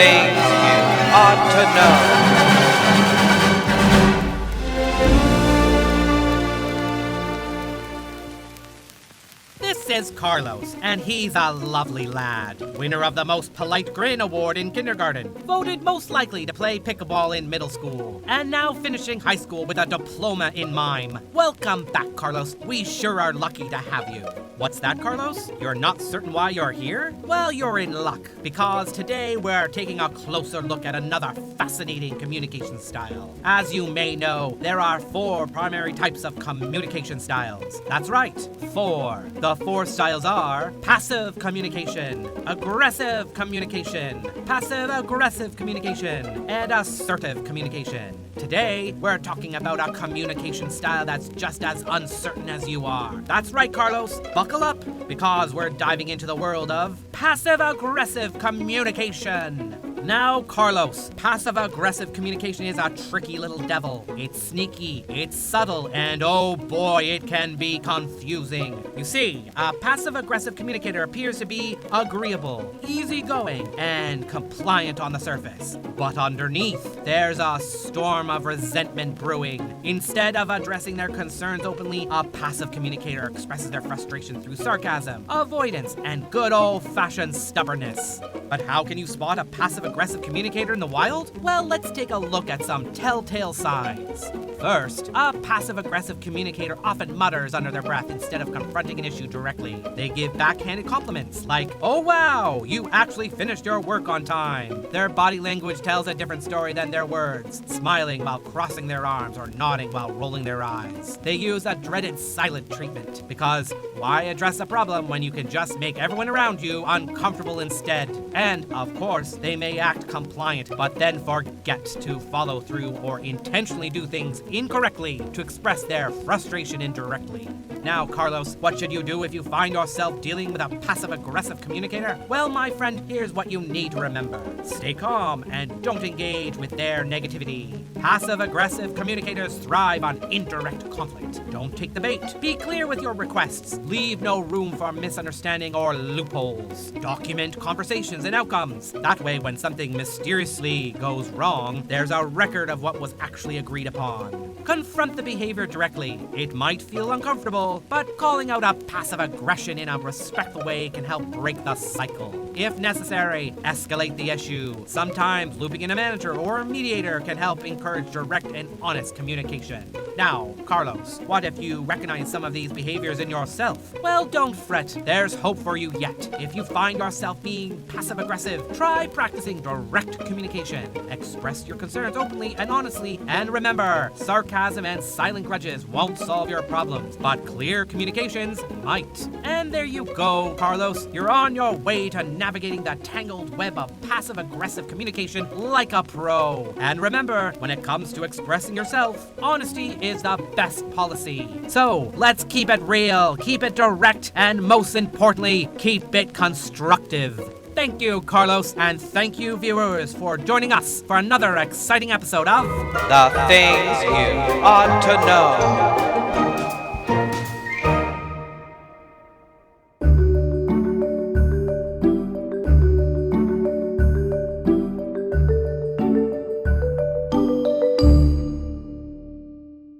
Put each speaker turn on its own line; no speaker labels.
things you ought to know.
This is Carlos, and he's a lovely lad. Winner of the Most Polite Grin Award in kindergarten. Voted most likely to play pickleball in middle school. And now finishing high school with a diploma in mime. Welcome back, Carlos. We sure are lucky to have you. What's that, Carlos? You're not certain why you're here? Well, you're in luck, because today we're taking a closer look at another fascinating communication style. As you may know, there are 4 primary types of communication styles. That's right, 4. The 4 styles are passive communication, aggressive communication, passive-aggressive communication, and assertive communication. Today, we're talking about a communication style that's just as uncertain as you are. That's right, Carlos. Buckle up, because we're diving into the world of passive-aggressive communication. Now, Carlos, passive-aggressive communication is a tricky little devil. It's sneaky, it's subtle, and oh boy, it can be confusing. You see, a passive-aggressive communicator appears to be agreeable, easygoing, and compliant on the surface. But underneath, there's a storm of resentment brewing. Instead of addressing their concerns openly, a passive communicator expresses their frustration through sarcasm, avoidance, and good old-fashioned stubbornness. But how can you spot a passive-aggressive communicator in the wild? Well, let's take a look at some telltale signs. First, a passive-aggressive communicator often mutters under their breath instead of confronting an issue directly. They give backhanded compliments like, "Oh wow, you actually finished your work on time." Their body language tells a different story than their words, smiling while crossing their arms or nodding while rolling their eyes. They use a dreaded silent treatment, because why address a problem when you can just make everyone around you uncomfortable instead? And, of course, they may act compliant, but then forget to follow through or intentionally do things incorrectly to express their frustration indirectly. Now, Carlos, what should you do if you find yourself dealing with a passive-aggressive communicator? Well, my friend, here's what you need to remember. Stay calm and don't engage with their negativity. Passive-aggressive communicators thrive on indirect conflict. Don't take the bait. Be clear with your requests. Leave no room for misunderstanding or loopholes. Document conversations and outcomes. That way, when something mysteriously goes wrong, there's a record of what was actually agreed upon. Confront the behavior directly. It might feel uncomfortable, but calling out a passive aggression in a respectful way can help break the cycle. If necessary, escalate the issue. Sometimes looping in a manager or a mediator can help encourage direct and honest communication. Now, Carlos, what if you recognize some of these behaviors in yourself? Well, don't fret. There's hope for you yet. If you find yourself being passive-aggressive, try practicing direct communication. Express your concerns openly and honestly, and remember, sarcasm and silent grudges won't solve your problems, but clear communications might. And there you go, Carlos. You're on your way to navigating the tangled web of passive-aggressive communication like a pro. And remember, when it comes to expressing yourself, honesty is the best policy. So, let's keep it real, keep it direct, and most importantly, keep it constructive. Thank you, Carlos, and thank you, viewers, for joining us for another exciting episode of
The Things You Ought to Know.